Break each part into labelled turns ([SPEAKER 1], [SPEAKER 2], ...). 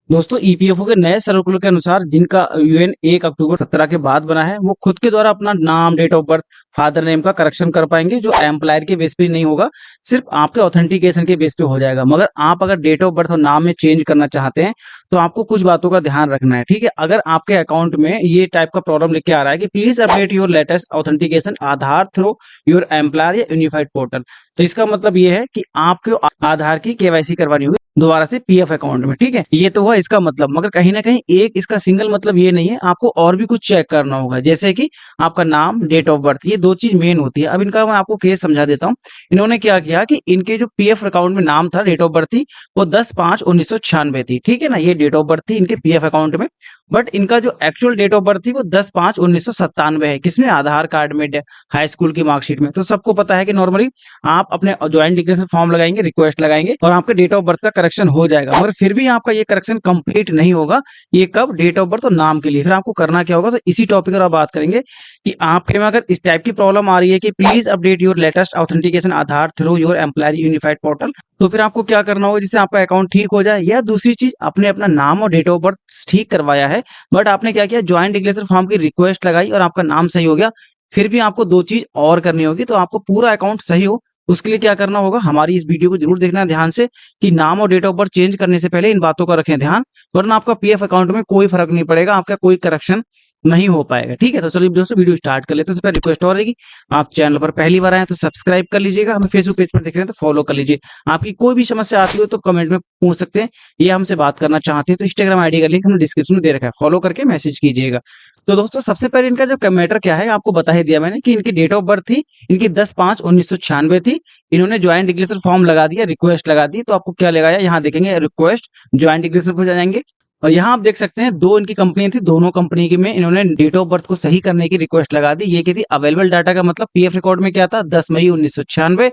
[SPEAKER 1] दोस्तों ईपीएफओ के नए सर्कुलर के अनुसार जिनका यूएन 1 अक्टूबर 17 के बाद बना है वो खुद के द्वारा अपना नाम, date of birth, father name का करेक्शन कर पाएंगे, जो एम्प्लॉयर के बेस पे नहीं होगा, सिर्फ आपके ऑथेंटिकेशन के बेस पे हो जाएगा। मगर आप अगर डेट ऑफ बर्थ और नाम में चेंज करना चाहते हैं तो आपको कुछ बातों का ध्यान रखना है, ठीक है। अगर आपके अकाउंट में ये टाइप का प्रॉब्लम लिख के आ रहा है कि please update your latest authentication Aadhaar through your employer या यूनिफाइड पोर्टल, तो इसका मतलब ये है कि आपको आधार की केवाईसी करवानी होगी दोबारा से पीएफ अकाउंट में, ठीक है। ये तो हुआ इसका मतलब, मगर कहीं ना कहीं एक इसका सिंगल मतलब ये नहीं है, आपको और भी कुछ चेक करना होगा, जैसे कि आपका नाम, डेट ऑफ बर्थ, ये दो चीज मेन होती है। अब इनका मैं आपको केस समझा देता हूँ। इन्होंने क्या किया कि इनके जो पीएफ अकाउंट में नाम था, डेट ऑफ बर्थ थी, वो 10/5/1996 थी, ठीक है ना। ये डेट ऑफ बर्थ थी इनके पीएफ अकाउंट में, बट इनका जो एक्चुअल डेट ऑफ बर्थ थी वो 10/5/1997 है। किसमें? आधार कार्ड में, हाई स्कूल की मार्कशीट में। तो सबको पता है कि नॉर्मली आप अपने ज्वाइंट डिक्लेरेशन फॉर्म लगाएंगे, रिक्वेस्ट लगाएंगे और आपके डेट ऑफ बर्थ का करेक्शन हो जाएगा, मगर फिर भी आपका ये करेक्शन कंप्लीट नहीं होगा। ये कब? डेट ऑफ बर्थ और नाम के लिए। फिर आपको करना क्या होगा, तो इसी टॉपिक पर आप बात करेंगे कि आपके में अगर इस टाइप की प्रॉब्लम आ रही है कि please update your latest authentication Aadhaar through your employer unified portal, तो फिर आपको क्या करना होगा जिससे आपका अकाउंट ठीक हो जाए। या दूसरी चीज, आपने अपना नाम और डेट ऑफ बर्थ ठीक करवाया है, बट आपने क्या किया, ज्वाइंट डिक्लेरेशन फॉर्म की रिक्वेस्ट लगाई और आपका नाम सही हो गया, फिर भी आपको दो चीज और करनी होगी तो आपको पूरा अकाउंट सही हो। उसके लिए क्या करना होगा, हमारी इस वीडियो को जरूर देखना ध्यान से कि नाम और डेट ऑफ बर्थ चेंज करने से पहले इन बातों का रखें ध्यान, वरना आपका पीएफ अकाउंट में कोई फर्क नहीं पड़ेगा, आपका कोई करेक्शन नहीं हो पाएगा, ठीक है। तो चलिए दोस्तों वीडियो स्टार्ट कर लेते हैं। तो रिक्वेस्ट और रहेगी, आप चैनल पर पहली बार आए तो सब्सक्राइब कर लीजिएगा, हमें फेसबुक पेज पर देख रहे हैं तो फॉलो कर लीजिए। आपकी कोई भी समस्या आती हो तो कमेंट में पूछ सकते हैं, ये हमसे बात करना चाहते हैं तो इंस्टाग्राम आईडी का लिंक हमने डिस्क्रिप्शन में दे रखा है, फॉलो करके मैसेज कीजिएगा। तो दोस्तों सबसे पहले इनका जो मैटर क्या है आपको बता ही दिया मैंने कि इनकी डेट ऑफ बर्थ थी, इनकी 10/5/1996 थी। इन्होंने ज्वाइंट डिक्लेरेशन फॉर्म लगा दिया, रिक्वेस्ट लगा दी, तो आपको क्या लगाया, यहाँ देखेंगे रिक्वेस्ट ज्वाइंट डिक्लेरेशन पर जाएंगे और यहाँ आप देख सकते हैं दो इनकी कंपनी थी, दोनों कंपनी की में इन्होंने डेट ऑफ बर्थ को सही करने की रिक्वेस्ट लगा दी। ये क्या थी, अवेलेबल डाटा का मतलब पीएफ रिकॉर्ड में क्या था, 10 मई 1996।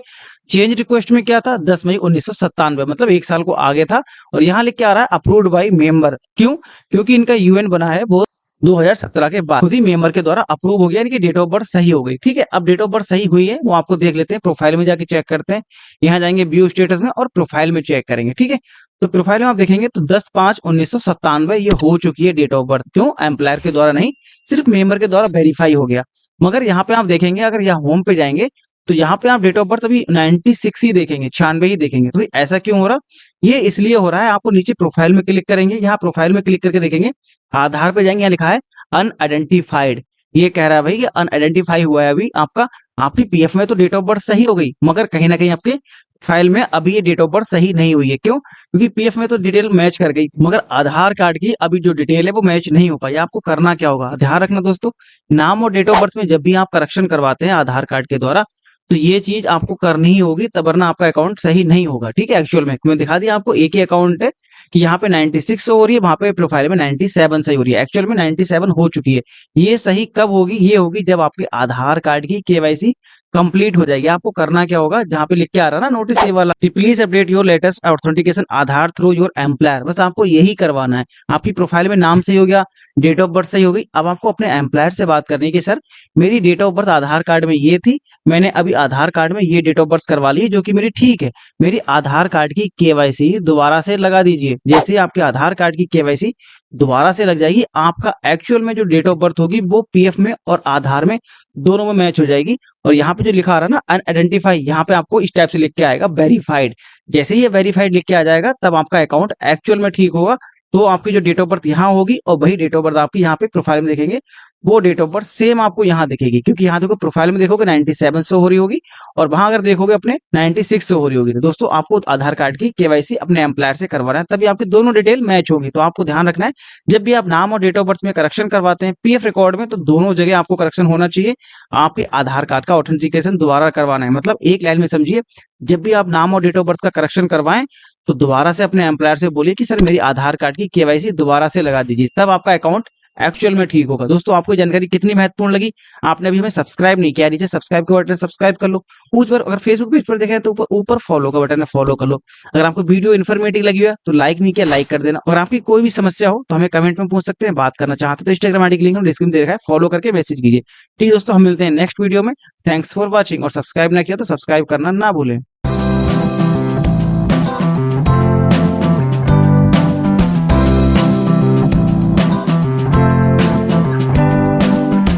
[SPEAKER 1] चेंज रिक्वेस्ट में क्या था, 10 मई 1997, मतलब एक साल को आगे था। और यहाँ लिख के आ रहा है अप्रूव्ड बाई मेंबर। क्यों? क्योंकि इनका यूएन बना है वो 2017 के बाद खुद ही मेंबर के द्वारा अप्रूव हो गया, यानी कि डेट ऑफ बर्थ सही हो गई, ठीक है। अब डेट ऑफ बर्थ सही हुई है वो आपको देख लेते हैं, प्रोफाइल में जाके चेक करते हैं। यहाँ जाएंगे व्यू स्टेटस में और प्रोफाइल में चेक करेंगे, ठीक है। तो प्रोफाइल में आप देखेंगे तो 10/5/1997 ये हो चुकी है डेट ऑफ बर्थ। क्यों? एम्प्लॉयर के द्वारा नहीं, सिर्फ मेंबर के द्वारा वेरीफाई हो गया। मगर यहाँ पे आप देखेंगे, अगर यहाँ होम पे जाएंगे तो यहाँ पे आप डेट ऑफ बर्थ अभी 96 ही देखेंगे, 96 ही देखेंगे। तो ऐसा क्यों हो रहा? ये इसलिए हो रहा है, आपको नीचे प्रोफाइल में क्लिक करेंगे, यहाँ प्रोफाइल में क्लिक करके देखेंगे, आधार पे जाएंगे, यहाँ लिखा है अनआइडेंटिफाइड। ये कह रहा है भाई कि अनआइडेंटिफाई हुआ है अभी आपका, आपकी पीएफ में तो डेट ऑफ बर्थ सही हो गई, मगर कहीं ना कहीं आपके फाइल में अभी ये डेट ऑफ बर्थ सही नहीं हुई है। क्यों? क्योंकि पीएफ में तो डिटेल मैच कर गई, मगर आधार कार्ड की अभी जो डिटेल है वो मैच नहीं हो पाई। आपको करना क्या होगा, ध्यान रखना दोस्तों, नाम और डेट ऑफ बर्थ में जब भी आप करेक्शन करवाते हैं आधार कार्ड के द्वारा तो ये चीज आपको करनी ही होगी, तब वरना आपका अकाउंट सही नहीं होगा, ठीक है। एक्चुअल में मैं दिखा दिया आपको, एक ही अकाउंट है कि यहाँ पे 96 शो हो रही है, वहां पे प्रोफाइल में 97 सही हो रही है, एक्चुअल में 97 हो चुकी है। ये सही कब होगी? ये होगी जब आपके आधार कार्ड की केवाईसी कंप्लीट हो जाएगी। आपको करना क्या होगा, जहां पे लिख के आ रहा है ना नोटिस ये वाला, please update your latest authentication Aadhaar through your employer, बस आपको यही करवाना है। आपकी प्रोफाइल में नाम सही हो गया, डेट ऑफ बर्थ सही हो गई। अब आपको अपने एम्प्लॉयर से बात करनी है कि सर मेरी date of birth Aadhaar card में ये थी, मैंने अभी आधार कार्ड में ये डेट ऑफ बर्थ करवा ली है जो कि मेरी ठीक है, मेरी आधार कार्ड की केवाईसी दोबारा से लगा दीजिए। जैसे ही आपके आधार कार्ड की केवाईसी दोबारा से लग जाएगी, आपका एक्चुअल में जो डेट ऑफ बर्थ होगी वो पीएफ में और आधार में दोनों में मैच हो जाएगी। और यहाँ पे जो लिखा आ रहा है ना अनआइडेंटिफाई, यहाँ पे आपको इस टाइप से लिख के आएगा वेरीफाइड। जैसे ही ये वेरीफाइड लिख के आ जाएगा तब आपका अकाउंट एक्चुअल में ठीक होगा। तो आपकी जो डेट ऑफ बर्थ यहाँ होगी और वही डेट ऑफ बर्थ आपकी यहाँ पे प्रोफाइल में देखेंगे, वो डेट ऑफ बर्थ सेम आपको यहाँ दिखेगी। क्योंकि यहाँ देखो प्रोफाइल में देखोगे 97 शो हो रही होगी और वहां अगर देखोगे अपने 96 शो हो रही होगी। तो दोस्तों आपको आधार कार्ड की केवाईसी अपने एम्प्लॉयर से करवाना है, तभी आपकी दोनों डिटेल मैच होगी। तो आपको ध्यान रखना है, जब भी आप नाम और डेट ऑफ बर्थ में करेक्शन करवाते हैं पीएफ रिकॉर्ड में, तो दोनों जगह आपको करेक्शन होना चाहिए। आपके आधार कार्ड का ऑथेंटिकेशन दोबारा करवाना है, मतलब एक लाइन में समझिए, जब भी आप नाम और डेट ऑफ बर्थ का करेक्शन करवाएं तो दोबारा से अपने एम्प्लॉयर से बोलिए कि सर मेरी आधार कार्ड की केवाईसी दोबारा से लगा दीजिए, तब आपका अकाउंट एक्चुअल में ठीक होगा। दोस्तों आपको जानकारी कितनी महत्वपूर्ण लगी, आपने अभी हमें सब्सक्राइब नहीं किया, नीचे सब्सक्राइब का बटन सब्सक्राइब कर लो, ऊपर अगर फेसबुक पेज पर देखें तो ऊपर फॉलो का बटन है, फॉलो कर लो। अगर आपको वीडियो इन्फॉर्मेटिव लगी है तो लाइक नहीं किया, लाइक कर देना। और आपकी कोई भी समस्या हो तो हमें कमेंट में पूछ सकते हैं, बात करना चाहते तो इंस्टाग्राम आईडी की लिंक डिस्क्रिप्शन दे रखा है, फॉलो करके मैसेज कीजिए। ठीक है दोस्तों, हम मिलते हैं नेक्स्ट वीडियो में। थैंक्स फॉर वॉचिंग, और सब्सक्राइब ना किया तो सब्सक्राइब करना ना भूलें।